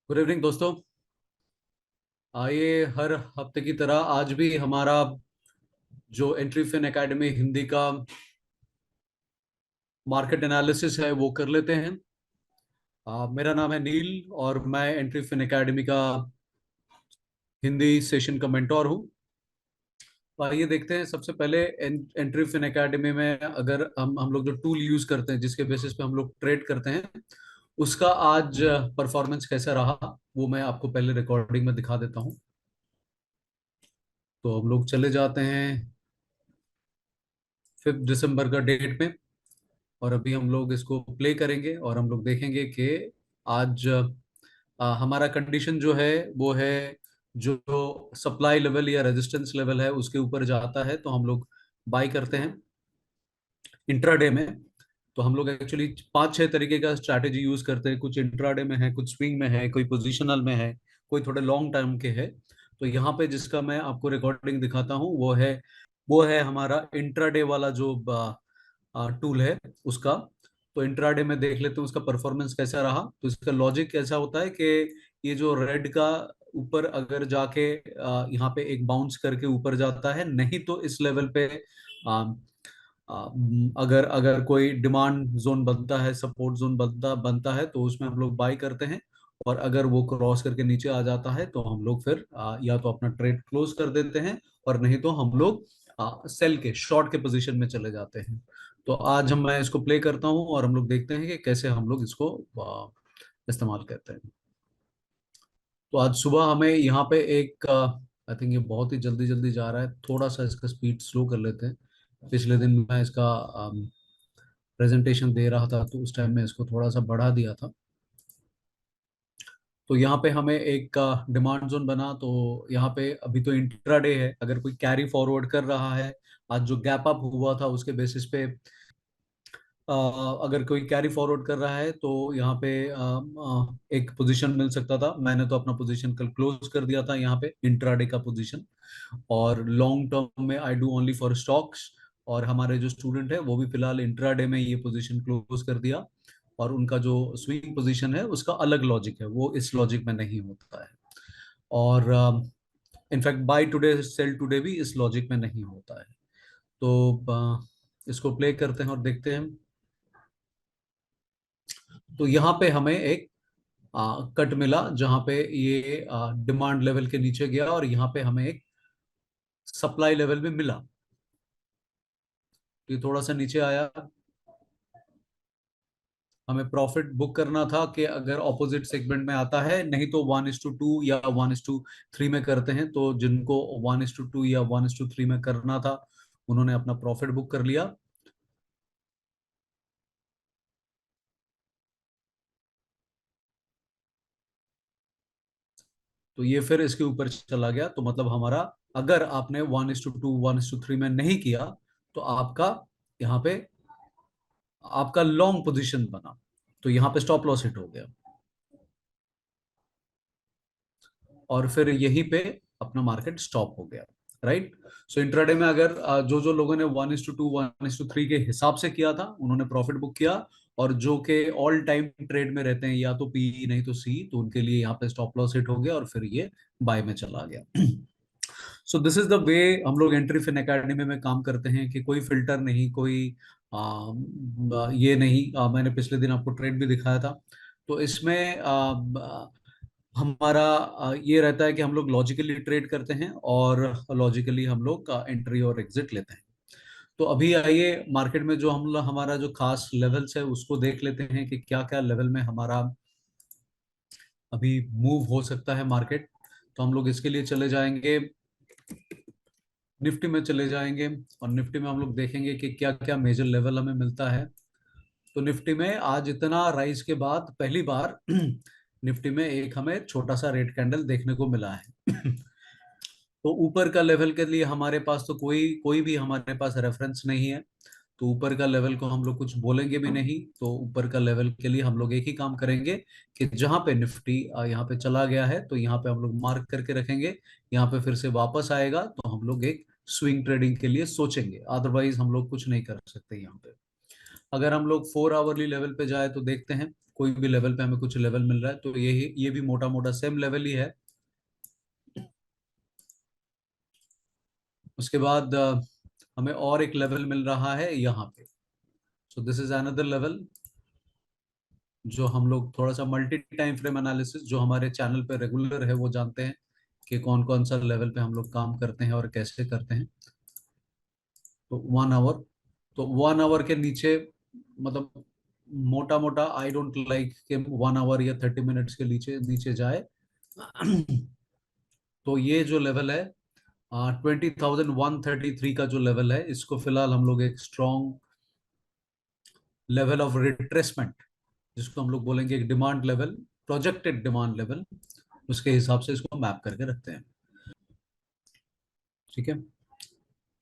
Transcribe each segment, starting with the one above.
Good evening दोस्तों। आइए हर हफ्ते की तरह आज भी हमारा जो एंट्री फिन एकेडमी हिंदी का मार्केट एनालिसिस है वो कर लेते हैं। मेरा नाम है नील और मैं एंट्री फिन एकेडमी का हिंदी सेशन का मेंटोर हूँ। तो आइए देखते हैं सबसे पहले एंट्री फिन एकेडमी में अगर हम लोग जो टूल यूज करते हैं जिसके बेसिस पे हम लोग ट्रेड करते हैं उसका आज परफॉर्मेंस कैसा रहा वो मैं आपको पहले रिकॉर्डिंग में दिखा देता हूँ। तो हम लोग चले जाते हैं 5 दिसंबर का डेट में और अभी हम लोग इसको प्ले करेंगे और हम लोग देखेंगे कि आज हमारा कंडीशन जो है वो है जो सप्लाई लेवल या रेजिस्टेंस लेवल है उसके ऊपर जाता है तो हम लोग बाई करते हैं इंट्राडे में। तो हम लोग एक्चुअली 5-6 तरीके का स्ट्रैटेजी यूज करते हैं, कुछ इंट्राडे में है, कुछ स्विंग में है, कोई पोजिशनल में है, कोई थोड़े लॉन्ग टर्म के है। तो यहाँ पे जिसका मैं आपको रिकॉर्डिंग दिखाता हूँ वो है हमारा इंट्राडे वाला जो टूल है उसका। तो इंट्राडे में देख लेते हैं उसका परफॉर्मेंस कैसा रहा। तो इसका लॉजिक कैसा होता है कि ये जो रेड का ऊपर अगर जाके यहाँ पे एक बाउंस करके ऊपर जाता है, नहीं तो इस लेवल पे आ, अगर अगर कोई डिमांड जोन बनता है, सपोर्ट जोन बनता बनता है तो उसमें हम लोग बाई करते हैं। और अगर वो क्रॉस करके नीचे आ जाता है तो हम लोग फिर या तो अपना ट्रेड क्लोज कर देते हैं और नहीं तो हम लोग सेल के शॉर्ट के पोजीशन में चले जाते हैं। तो आज मैं इसको प्ले करता हूँ और हम लोग देखते हैं कि कैसे हम लोग इसको इस्तेमाल करते हैं। तो आज सुबह हमें यहाँ पे एक आई थिंक ये बहुत ही जल्दी जल्दी जा रहा है, थोड़ा सा इसका स्पीड स्लो कर लेते हैं। पिछले दिन मैं इसका प्रेजेंटेशन दे रहा था तो उस टाइम में इसको थोड़ा सा बढ़ा दिया था। तो यहाँ पे हमें एक डिमांड जोन बना, तो यहाँ पे अभी तो इंट्राडे है, अगर कोई कैरी फॉरवर्ड कर रहा है आज जो गैप अप हुआ था उसके बेसिस पे अ, अगर कोई कैरी फॉरवर्ड कर रहा है तो यहाँ पे एक पोजीशन मिल सकता था। मैंने तो अपना पोजीशन कल क्लोज कर दिया था यहाँ पे इंट्राडे का पोजीशन। और लॉन्ग टर्म में I do only for stocks. और हमारे जो स्टूडेंट है वो भी फिलहाल इंट्राडे में ये पोजीशन क्लोज कर दिया। और उनका जो स्विंग पोजीशन है उसका अलग लॉजिक है, वो इस लॉजिक में नहीं होता है। और in fact buy today sell today भी इस लॉजिक में नहीं होता है। तो इसको प्ले करते हैं और देखते हैं। तो यहाँ पे हमें एक कट मिला जहां पे ये डिमांड लेवल के नीचे गया और यहाँ पे हमें एक सप्लाई लेवल भी मिला। तो ये थोड़ा सा नीचे आया, हमें प्रॉफिट बुक करना था कि अगर ऑपोजिट सेगमेंट में आता है, नहीं तो 1:2 या 1:3 में करते हैं। तो जिनको 1:2 या 1:3 में करना था उन्होंने अपना प्रॉफिट बुक कर लिया। तो ये फिर इसके ऊपर चला गया, तो मतलब हमारा अगर आपने 1:2 1:3 में नहीं किया तो आपका यहाँ पे आपका लॉन्ग पोजीशन बना, तो यहाँ पे स्टॉप लॉस हिट हो गया। और फिर यहीं पे अपना मार्केट स्टॉप हो गया। राइट। सो इंट्राडे में अगर जो जो लोगों ने 1:2 1:3 के हिसाब से किया था उन्होंने प्रॉफिट बुक किया। और जो के ऑल टाइम ट्रेड में रहते हैं या तो पी नहीं तो सी, तो उनके लिए यहाँ पे स्टॉप लॉस हिट हो गया और फिर ये बाय में चला गया। So this is the way हम लोग एंट्री फिन एकेडमी में काम करते हैं कि कोई फिल्टर नहीं, कोई ये नहीं। मैंने पिछले दिन आपको ट्रेड भी दिखाया था। तो इसमें हमारा ये रहता है कि हम लोग लॉजिकली ट्रेड करते हैं और लॉजिकली हम लोग एंट्री और एग्जिट लेते हैं। तो अभी आइए मार्केट में जो हमारा जो खास लेवल्स है उसको देख लेते हैं कि क्या क्या लेवल में हमारा अभी मूव हो सकता है मार्केट। तो हम लोग इसके लिए चले जाएंगे, निफ्टी में चले जाएंगे और निफ्टी में हम लोग देखेंगे कि क्या क्या मेजर लेवल हमें मिलता है। तो निफ्टी में आज इतना राइज के बाद पहली बार निफ्टी में एक हमें छोटा सा रेड कैंडल देखने को मिला है। तो ऊपर का लेवल के लिए हमारे पास तो कोई कोई भी हमारे पास रेफरेंस नहीं है। तो ऊपर का लेवल को हम लोग कुछ बोलेंगे भी नहीं। तो ऊपर का लेवल के लिए हम लोग एक ही काम करेंगे कि जहां पे निफ्टी यहाँ पे चला गया है तो यहाँ पे हम लोग मार्क करके रखेंगे। यहाँ पे फिर से वापस आएगा तो हम लोग एक स्विंग ट्रेडिंग के लिए सोचेंगे, अदरवाइज हम लोग कुछ नहीं कर सकते यहाँ पे। अगर हम लोग 4 आवरली लेवल पे जाए तो देखते हैं कोई भी लेवल पे हमें कुछ लेवल मिल रहा है, तो ये भी मोटा मोटा सेम लेवल ही है। उसके बाद हमें और एक लेवल मिल रहा है यहाँ पे। So this is another level, जो हम लोग थोड़ा सा मल्टी टाइम फ्रेम एनालिसिस जो हमारे चैनल पे रेगुलर है वो जानते हैं कि कौन कौन सा लेवल पे हम लोग काम करते हैं और कैसे करते हैं। तो 1 आवर, तो 1 आवर के नीचे, मतलब मोटा मोटा आई डोंट लाइक कि 1 आवर या 30 मिनट्स के नीचे नीचे जाए। तो ये जो लेवल है 20,133 का जो लेवल है, इसको फिलहाल हम लोग एक स्ट्रॉन्ग लेवल ऑफ रिट्रेसमेंट, जिसको हम लोग बोलेंगे एक demand level, projected demand level, उसके हिसाब से इसको मैप करके रखते हैं। ठीक है।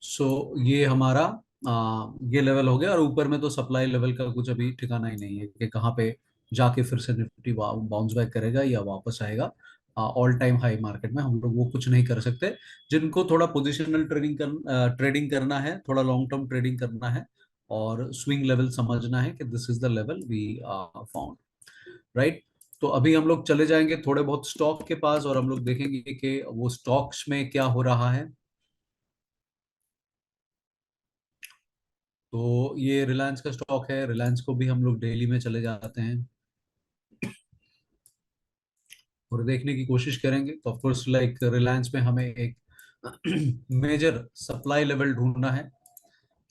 सो ये हमारा ये लेवल हो गया, और ऊपर में तो सप्लाई लेवल का कुछ अभी ठिकाना ही नहीं है कि कहाँ पे जाके फिर से निफ्टी बाउंस बैक करेगा या वापस आएगा। ऑल टाइम हाई मार्केट में हम लोग वो कुछ नहीं कर सकते। जिनको थोड़ा पोजिशनल ट्रेडिंग करना है, थोड़ा लॉन्ग टर्म ट्रेडिंग करना है और स्विंग लेवल समझना है कि this is the level we found, right. तो अभी हम लोग चले जाएंगे थोड़े बहुत स्टॉक के पास, और हम लोग देखेंगे कि वो स्टॉक्स में क्या हो रहा है। तो ये रिलायंस का स्टॉक है, रिलायंस को भी हम लोग डेली में चले जाते हैं और देखने की कोशिश करेंगे। तो ऑफकोर्स लाइक रिलायंस में हमें एक मेजर सप्लाई लेवल ढूंढना है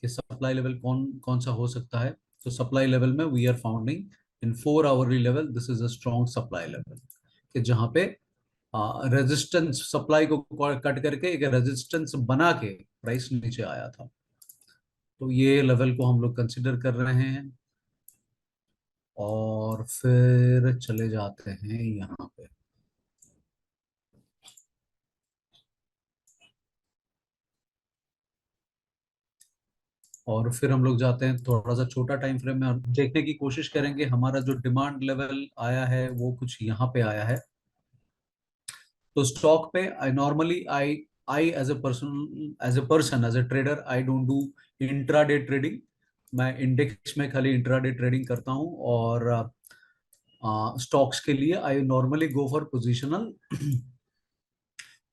कि सप्लाई लेवल कौन कौन सा हो सकता है। तो सप्लाई लेवल में we are founding in 4 hourly level, this is a strong supply level, कि जहां पे रेजिस्टेंस सप्लाई को कट करके एक रेजिस्टेंस बना के प्राइस नीचे आया था। तो ये लेवल को हम लोग कंसिडर कर रहे हैं, और फिर चले जाते हैं यहाँ पे, और फिर हम लोग जाते हैं थोड़ा सा छोटा टाइम फ्रेम में और देखने की कोशिश करेंगे हमारा जो डिमांड लेवल आया है वो कुछ यहाँ पे आया है। तो स्टॉक पे I as a person as a trader I don't do intraday trading. मैं इंडेक्स में खाली इंट्राडे ट्रेडिंग करता हूँ, और स्टॉक्स के लिए I normally go for positional.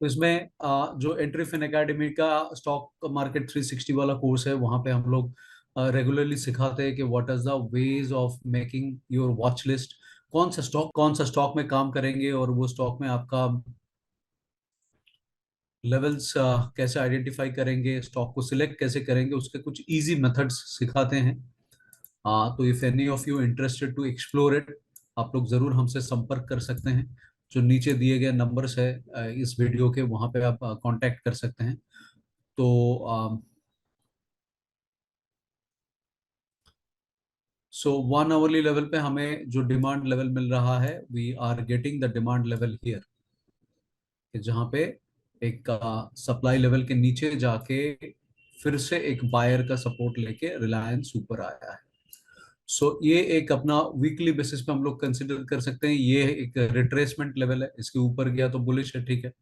तो इसमें जो एंट्री फिन एकेडमी का स्टॉक मार्केट 360 वाला कोर्स है, वहां पे हम लोग रेगुलरली सिखाते हैं कि what is the ways of making your watch list, कौन सा स्टॉक में काम करेंगे, और वो स्टॉक में आपका लेवल्स कैसे आइडेंटिफाई करेंगे, स्टॉक को सिलेक्ट कैसे करेंगे, उसके कुछ इजी मेथड्स सिखाते हैं। तो if any of you interested to explore it, आप लोग जरूर हमसे संपर्क कर सकते हैं। जो नीचे दिए गए नंबर्स है इस वीडियो के, वहां पे आप कांटेक्ट कर सकते हैं। तो सो 1 आवरली लेवल पे हमें जो डिमांड लेवल मिल रहा है, we are getting the demand level here, जहाँ पे एक सप्लाई लेवल के नीचे जाके फिर से एक बायर का सपोर्ट लेके रिलायंस ऊपर आया है। सो ये एक अपना वीकली बेसिस पे हम लोग कंसिडर कर सकते हैं, ये एक रिट्रेसमेंट लेवल है, इसके ऊपर गया तो बुलिश है, ठीक है,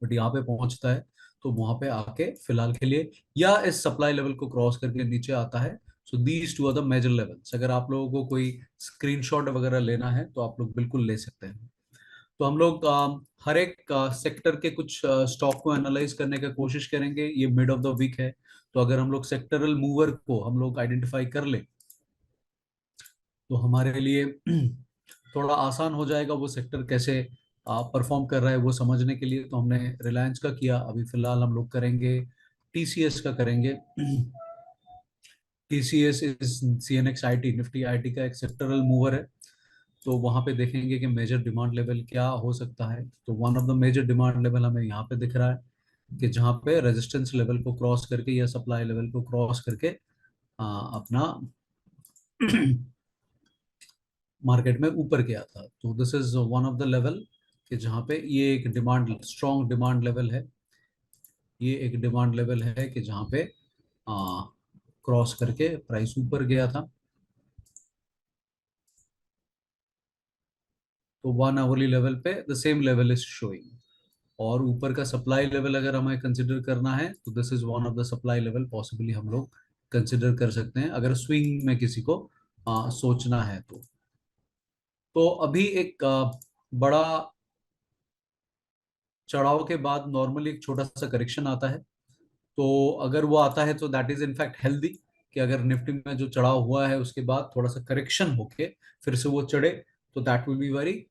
बट यहाँ पे पहुंचता है तो वहां पे आके फिलहाल के लिए, या इस सप्लाई लेवल को क्रॉस करके नीचे आता है। So these two are the major levels. अगर आप लोगों को कोई स्क्रीनशॉट वगैरह लेना है तो आप लोग बिल्कुल ले सकते हैं। तो हम लोग हर एक सेक्टर के कुछ स्टॉक को एनालाइज करने का कोशिश करेंगे, ये मिड ऑफ द वीक है। तो अगर हम लोग सेक्टरल मूवर को हम लोग आइडेंटिफाई कर ले तो हमारे लिए थोड़ा आसान हो जाएगा वो सेक्टर कैसे परफॉर्म कर रहा है वो समझने के लिए। तो हमने रिलायंस का किया, अभी फिलहाल हम लोग करेंगे टीसीएस का करेंगे। TCS is CNX IT, Nifty IT का एक सेक्टरल मूवर है। तो वहां पे देखेंगे कि मेजर डिमांड लेवल क्या हो सकता है। तो one of the major demand level हमें यहाँ पे दिख रहा है कि जहाँ पे रेजिस्टेंस लेवल को क्रॉस करके या सप्लाई लेवल को क्रॉस करके अपना मार्केट में ऊपर गया था। तो this is one of the level कि जहाँ पे ये एक डिमांड स्ट्रॉन्ग डिमांड लेवल है, ये एक डिमांड लेवल है कि जहाँ पे क्रॉस करके प्राइस ऊपर गया था। तो 1 आवरली लेवल पे the same level is showing, और ऊपर का सप्लाई लेवल अगर हमें कंसिडर करना है तो this is one of the supply level possibly हम लोग कंसिडर कर सकते हैं अगर स्विंग में किसी को सोचना है तो अभी एक बड़ा चढ़ाव के बाद नॉर्मली एक छोटा सा करेक्शन आता है। तो अगर वो आता है तो दैट इज इनफैक्ट हेल्दी, कि अगर निफ्टी में जो चढ़ाव हुआ है उसके बाद थोड़ा सा करेक्शन होके फिर से वो चढ़े, तो that will be very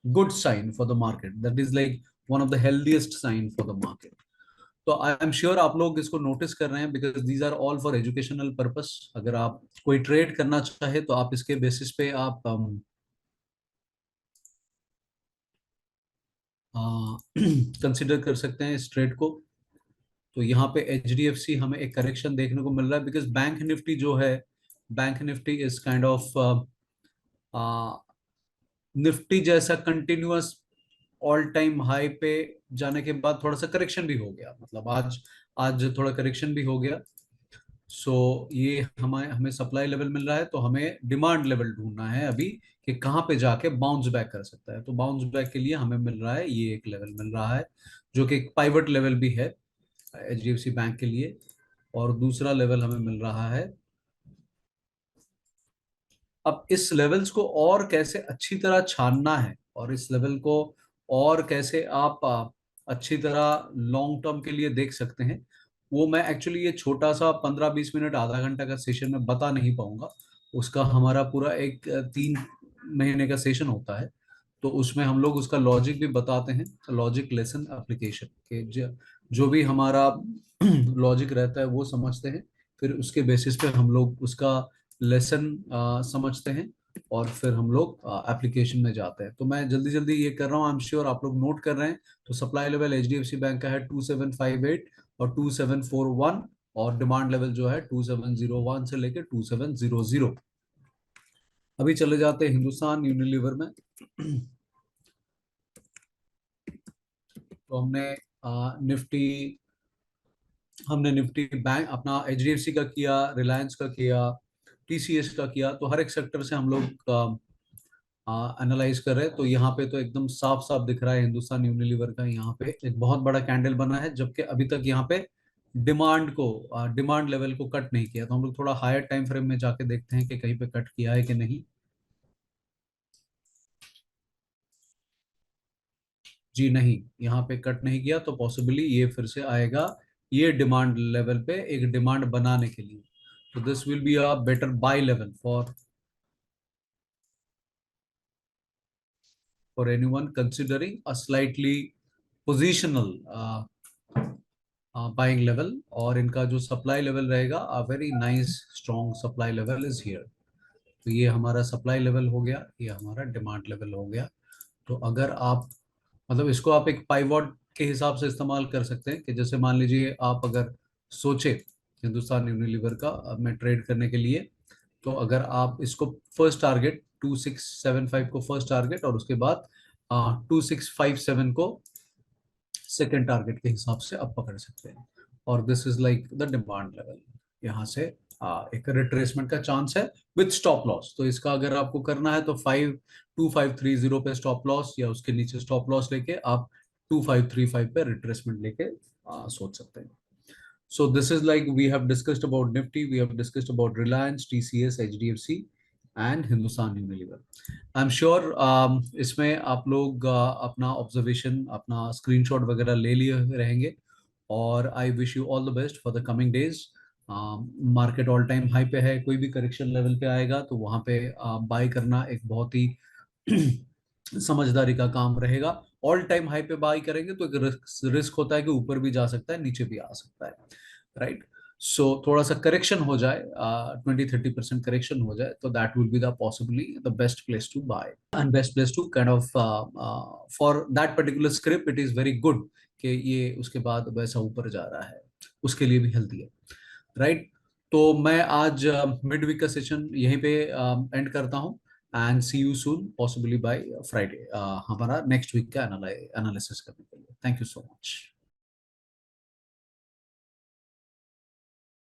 good sign for the market. That is like one of the healthiest sign for the market. तो आई एम श्योर आप लोग इसको नोटिस कर रहे हैं, because these are all for educational purpose. अगर आप कोई ट्रेड करना चाहे तो आप इसके बेसिस पे आप कंसिडर कर सकते हैं इस ट्रेड को। तो यहाँ पे एचडीएफसी हमें एक करेक्शन देखने को मिल रहा है, बिकॉज बैंक निफ्टी जो है, bank Nifty is kind of Nifty जैसा कंटिन्यूअस ऑल टाइम हाई पे जाने के बाद थोड़ा सा करेक्शन भी हो गया, मतलब आज आज थोड़ा करेक्शन भी हो गया। सो ये हमें हमें सप्लाई लेवल मिल रहा है, तो हमें डिमांड लेवल ढूंढना है अभी कि कहाँ पे जाके बाउंस बैक कर सकता है। तो बाउंस बैक के लिए हमें मिल रहा है, ये एक लेवल मिल रहा है जो कि एक पाइवट लेवल भी है एचडीएफसी बैंक के लिए। और दूसरा लेवल हमें मिल रहा है। अब इस लेवल्स को और कैसे अच्छी तरह छानना है, और इस लेवल को और कैसे आप अच्छी तरह लॉन्ग टर्म के लिए देख सकते हैं, वो मैं एक्चुअली ये छोटा सा 15-20 मिनट आधा घंटा का सेशन में बता नहीं पाऊंगा। उसका हमारा पूरा एक 3 महीने का सेशन होता है। तो उसमें हम लोग उसका लॉजिक भी बताते हैं, लॉजिक लेसन एप्लीकेशन के जो भी हमारा लॉजिक रहता है वो समझते हैं। फिर उसके बेसिस पे हम लोग उसका लेसन समझते हैं, और फिर हम लोग एप्लीकेशन में जाते हैं। तो मैं जल्दी जल्दी ये कर रहा हूँ, आई एम श्योर आप लोग नोट कर रहे हैं। तो सप्लाई लेवल एचडीएफसी बैंक का है 2758 और 2741, और डिमांड लेवल जो है 2701 से लेके 2700। अभी चले जाते हैं हिंदुस्तान यूनिलीवर में। तो निफ्टी हमने निफ्टी बैंक अपना एचडीएफसी का किया, रिलायंस का किया, टीसीएस का किया। तो हर एक सेक्टर से हम लोग एनालाइज कर रहे हैं। तो यहाँ पे तो एकदम साफ साफ दिख रहा है हिंदुस्तान यूनिलीवर का, यहाँ पे एक बहुत बड़ा कैंडल बना है, जबकि अभी तक यहाँ पे डिमांड लेवल को कट नहीं किया। तो हम लोग थोड़ा हायर टाइम फ्रेम में जाके देखते हैं कि कहीं पे कट किया है कि नहीं। जी नहीं, यहाँ पे कट नहीं किया, तो पॉसिबली ये फिर से आएगा ये डिमांड लेवल पे एक डिमांड बनाने के लिए। तो this will be a better buy level for anyone considering a slightly positional buying level. और इनका जो सप्लाई लेवल रहेगा, a very nice strong supply level is here. तो ये हमारा सप्लाई लेवल हो गया, ये हमारा डिमांड लेवल हो गया। तो अगर आप मतलब इसको आप एक पाइवॉट के हिसाब से इस्तेमाल कर सकते हैं, कि जैसे मान लीजिए आप अगर सोचे हिंदुस्तान यूनिलीवर का में ट्रेड करने के लिए, तो अगर आप इसको फर्स्ट टारगेट 2675 को फर्स्ट टारगेट, और उसके बाद 2657 को सेकेंड टारगेट के हिसाब से आप पकड़ सकते हैं। और this is like the demand level. यहाँ से एक रिट्रेसमेंट का चांस है विथ स्टॉप लॉस। तो इसका अगर आपको करना है तो 2530 पे स्टॉप लॉस, या उसके नीचे स्टॉप लॉस लेके आप 2535 पे रिट्रेसमेंट लेके सोच सकते हैं। So this is like we have discussed about Nifty, we have discussed about Reliance, TCS, HDFC and Hindustan Unilever. I'm sure इसमें आप लोग अपना ऑब्जर्वेशन, अपना स्क्रीनशॉट वगैरह ले लिए रहेंगे। और I wish you all the best for the coming days. Market all time high पे है, कोई भी करेक्शन लेवल पे आएगा तो वहां पे बाय करना एक बहुत ही समझदारी का काम रहेगा। ऑल टाइम हाई पे बाय करेंगे तो एक रिस्क होता है कि ऊपर भी जा सकता है, नीचे भी आ सकता है, राइट। सो थोड़ा सा करेक्शन हो जाए, 20-30% करेक्शन हो जाए, तो that will be the possibly the best place to buy and best place to kind of for that particular script. It is very good कि ये उसके बाद वैसा ऊपर जा रहा है, उसके लिए भी हेल्थी है, राइट। तो मैं आज मिड वीक का सेशन यहीं पे एंड करता हूँ, and see you soon possibly by Friday हमारा नेक्स्ट वीक का एनालिसिस करने के लिए। Thank you so much.